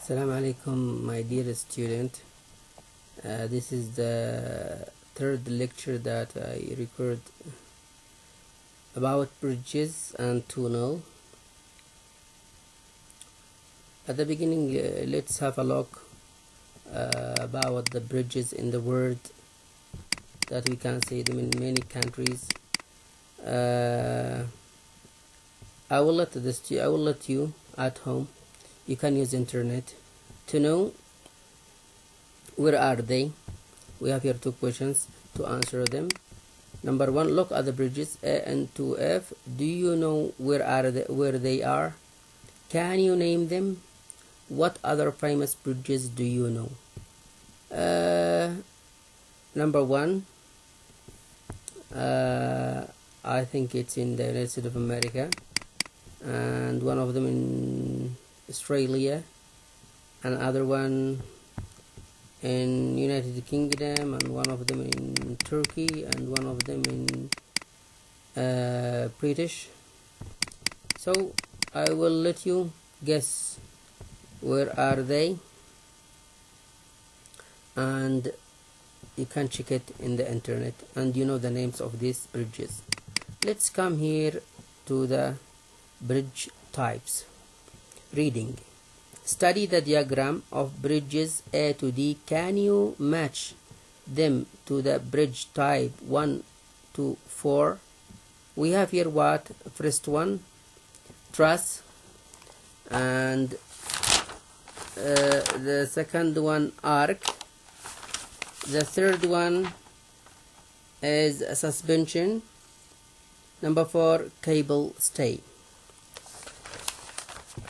Assalamu alaikum, my dear student. This is the third lecture that I record about bridges and tunnel. At the beginning, let's have a look about the bridges in the world that we can see them in many countries. I will let you at home. You can use internet to know where are they. We have here two questions to answer them. Number one, look at the bridges A and 2F. Do you know where they are? Can you name them? What other famous bridges do you know? Number one, I think it's in the United States of America, and one of them in Australia, another one in United Kingdom, and one of them in Turkey, and one of them in British. So I will let you guess where are they, and you can check it in the internet, and you know the names of these bridges. Let's come here to the bridge types. Reading. Study the diagram of bridges A to D. Can you match them to the bridge type 1 to 4? We have here what? First one, truss, and the second one, arc. The third one is suspension. Number 4, cable stay.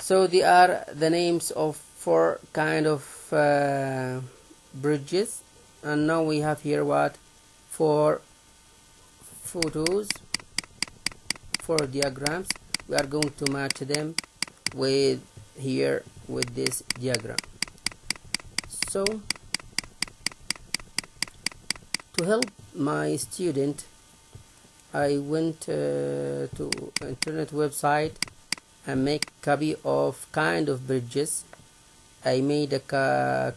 So they are the names of 4 kind of bridges, and now we have here what? 4 photos, 4 diagrams. We are going to match them with this diagram. So to help my student, I went to internet website and make copy of kind of bridges. I made a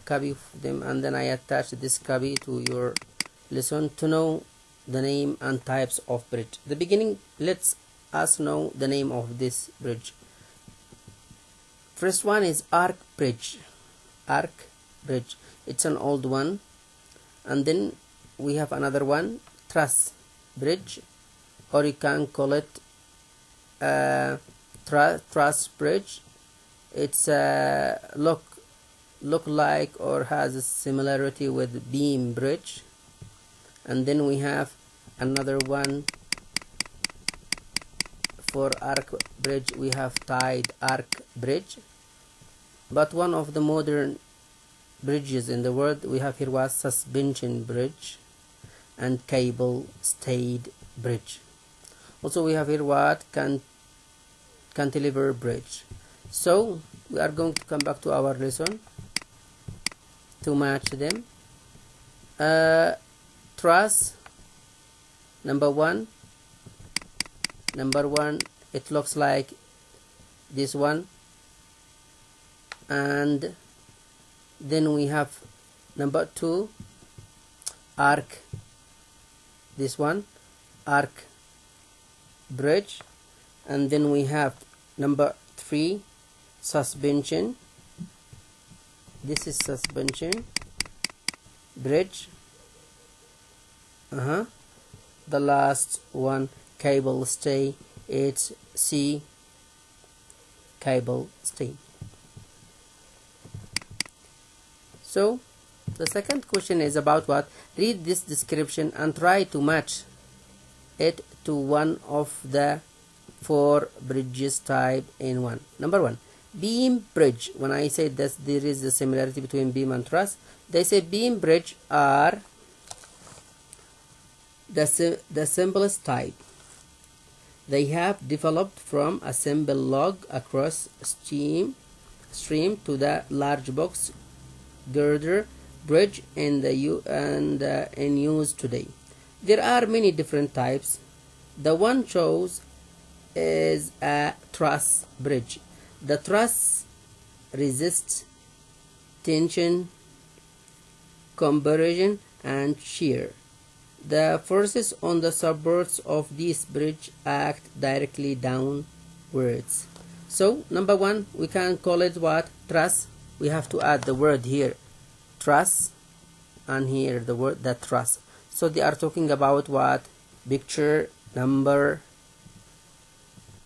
copy of them, and then I attached this copy to your lesson to know the name and types of bridge. The beginning, let's us know the name of this bridge. First one is arc bridge. Arc bridge. It's an old one. And then we have another one, truss bridge, or you can call it truss bridge. It's look like or has a similarity with beam bridge. And then we have another one for arc bridge. We have tied arc bridge. But one of the modern bridges in the world we have here was suspension bridge and cable stayed bridge. Also we have here what? Cantilever bridge. So we are going to come back to our lesson to match them. Truss, number one, it looks like this one, and then we have number 2, arc, this one, arc bridge. And then we have number 3, suspension. This is suspension bridge. The last one, cable stay. It's C, cable stay. So the second question is about what? Read this description and try to match it to one of the 4 bridges type in one. Number 1, beam bridge. When I say that there is a similarity between beam and truss, they say beam bridge are the simplest type. They have developed from a simple log across stream to the large box girder bridge in use today. There are many different types. The one chose is a truss bridge. The truss resists tension, compression, and shear. The forces on the supports of this bridge act directly downwards. So number one, we can call it what? Truss. We have to add the word here, truss, and here the word that truss. So they are talking about what? Picture number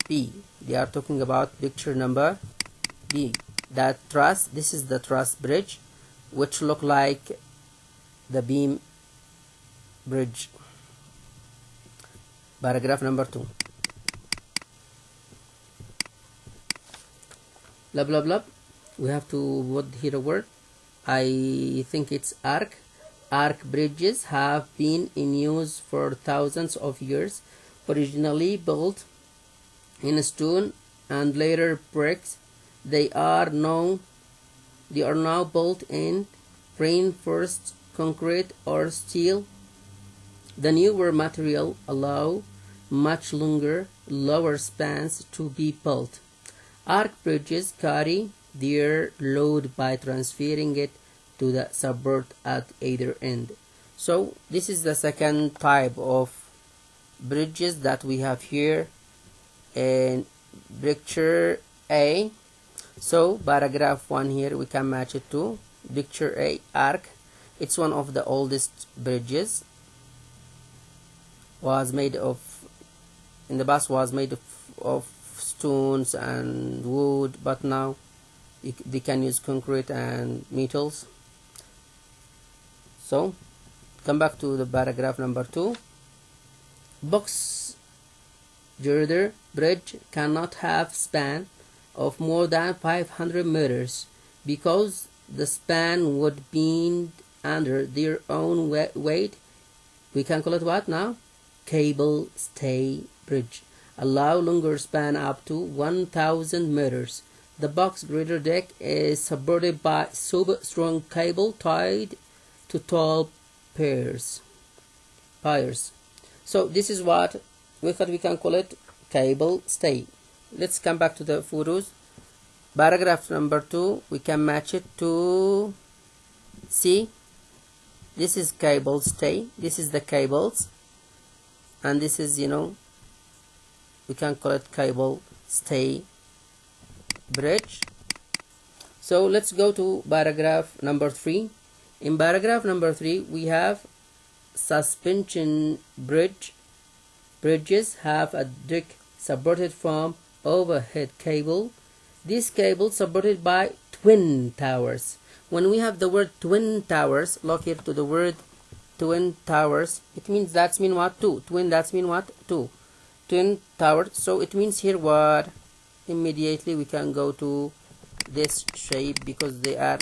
B. They are talking about picture number B. That truss, this is the truss bridge, which look like the beam bridge. Paragraph number 2. Blah blah blah. We have to put here a word. I think it's arc. Arc bridges have been in use for thousands of years. Originally built in stone and later bricks, they are now built in reinforced concrete or steel. The newer material allow much longer, lower spans to be built. Arc bridges carry their load by transferring it to the support at either end. So this is the second type of bridges that we have here in picture A. So paragraph 1 here we can match it to picture A, arc. It's one of the oldest bridges. In the past was made of stones and wood, but now they can use concrete and metals. So come back to the paragraph number 2. Box girder bridge cannot have span of more than 500 meters because the span would bend under their own weight. We can call it what now? Cable stay bridge. Allow longer span up to 1000 meters. The box girder deck is supported by super strong cable tied to tall piers. So this is what we can call it, cable stay. Let's come back to the photos. Paragraph number 2, we can match it to C. This is cable stay. This is the cables, and this is, we can call it cable stay bridge. So let's go to paragraph number 3. In paragraph number 3 we have suspension bridge. Bridges have a deck supported from overhead cable. This cable supported by twin towers. When we have the word twin towers, look here to the word twin towers. It means what? Two. Twin, that's mean what? Two. Twin towers. So it means here what? Immediately we can go to this shape because they are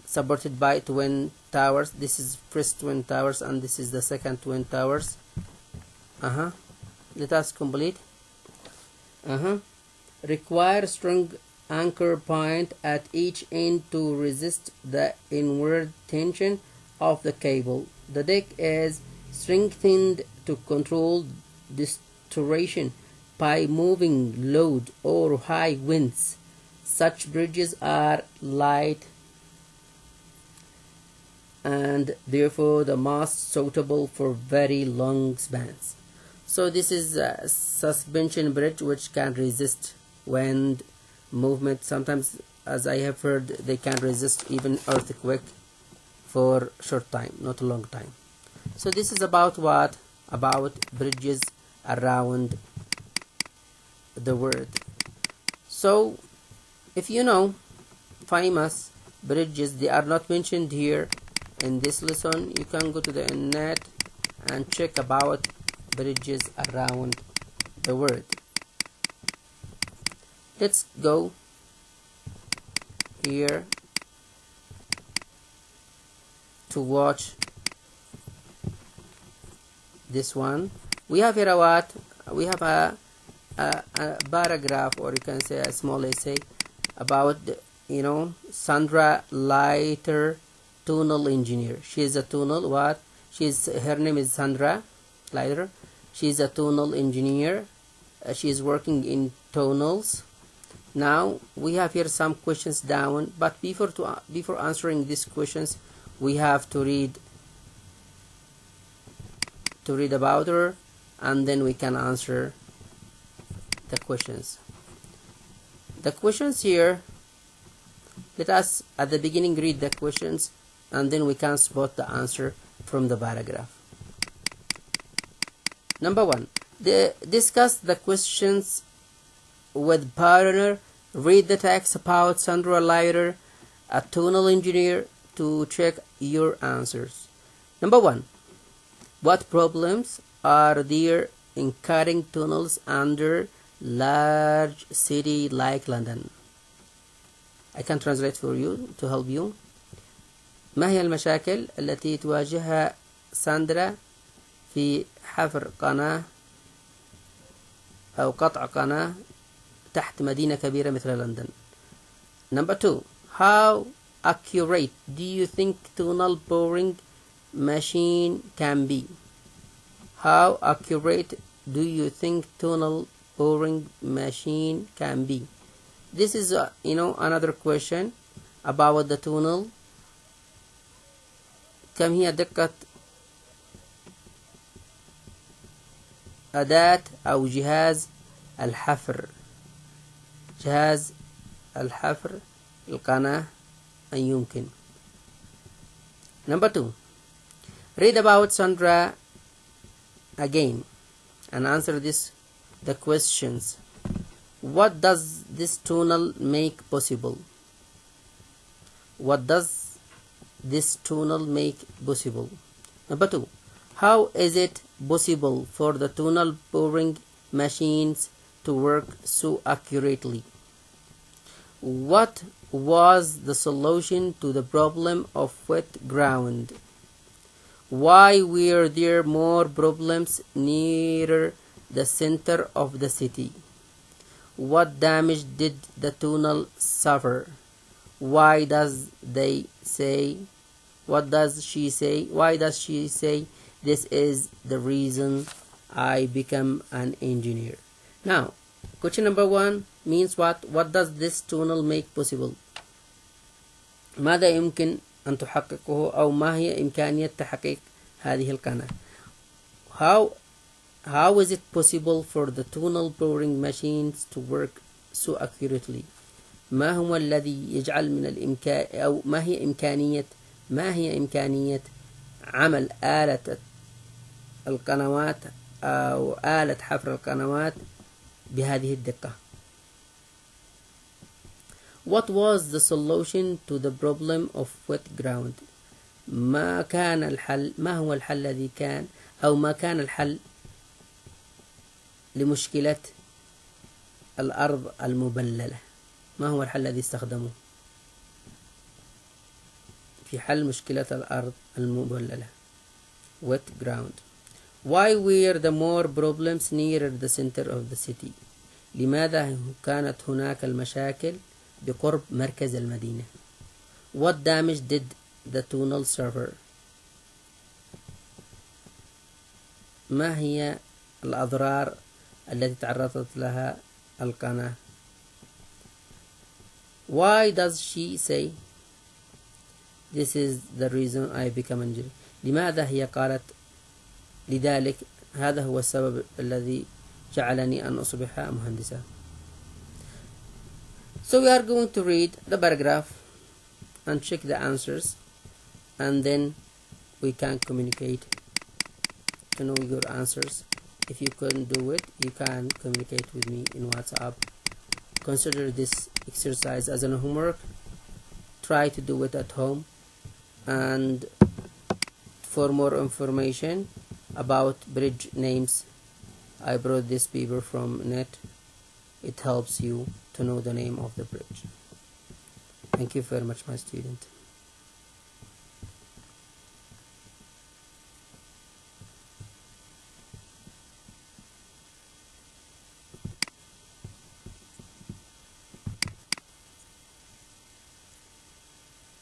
supported by twin towers. This is first twin towers and this is the second twin towers. Let us complete. Require strong anchor point at each end to resist the inward tension of the cable. The deck is strengthened to control distortion by moving load or high winds. Such bridges are light and therefore the most suitable for very long spans. So this is a suspension bridge which can resist wind movement. Sometimes, as I have heard, they can resist even earthquake for short time, not a long time. So this is about what? About bridges around the world. So if you know famous bridges, they are not mentioned here in this lesson. You can go to the internet and check about bridges around the world. Let's go here to watch this one. We have here what? We have a paragraph, or you can say a small essay about Sandra Leiter, tunnel engineer. She is a tunnel what? Her name is Sandra Leiter. She is a tunnel engineer. She is working in tunnels. Now we have here some questions down, but before answering these questions we have to read about her, and then we can answer the questions. The questions here, let us at the beginning read the questions, and then we can spot the answer from the paragraph. Number 1, discuss the questions with partner. Read the text about Sandra Leiter, a tunnel engineer, to check your answers. Number 1, what problems are there in cutting tunnels under large city like London? I can translate for you to help you. ما هي المشاكل التي تواجهها ساندرا في حفر قناة أو قطع قناة تحت مدينة كبيرة مثل لندن. Number 2, how accurate do you think tunnel boring machine can be? How accurate do you think tunnel boring machine can be? This is another question about the tunnel. كم هي دقة أداة أو جهاز الحفر القناة أن يمكن. Number 2, read about Sandra again and answer the questions. What does this tunnel make possible? What does this tunnel make possible? Number 2, how is it possible for the tunnel boring machines to work so accurately? What was the solution to the problem of wet ground? Why were there more problems nearer the center of the city? What damage did the tunnel suffer? Why does she say this is the reason I become an engineer? Now, question number 1 means what does this tunnel make possible? ماذا يمكن أن تحققه أو ما هي إمكانية تحقيق هذه القناة؟ How is it possible for the tunnel boring machines to work so accurately? ما هو الذي يجعل من الإمكان أو ما هي إمكانية عمل آلة القنوات أو آلة حفر القنوات بهذه الدقة؟ What was the solution to the problem of wet ground? ما هو الحل الذي كان أو ما كان الحل لمشكلة الأرض المبللة؟ ما هو الحل الذي استخدموه في حل مشكلة الأرض المبللة wet ground? Why were the more problems nearer the center of the city? لماذا كانت هناك المشاكل بقرب مركز المدينة؟ What damage did the tunnel suffer? ما هي الأضرار التي تعرضت لها القناة؟ Why does she say this is the reason I become an engineer? لماذا هي قالت لذلك هذا هو السبب الذي جعلني أن أصبح مهندسا؟ So we are going to read the paragraph and check the answers, and then we can communicate to know your answers. If you couldn't do it, you can communicate with me in WhatsApp. Consider this exercise as an homework. Try to do it at home, and for more information about bridge names, I brought this paper from net. It helps you to know the name of the bridge. Thank you very much, my student.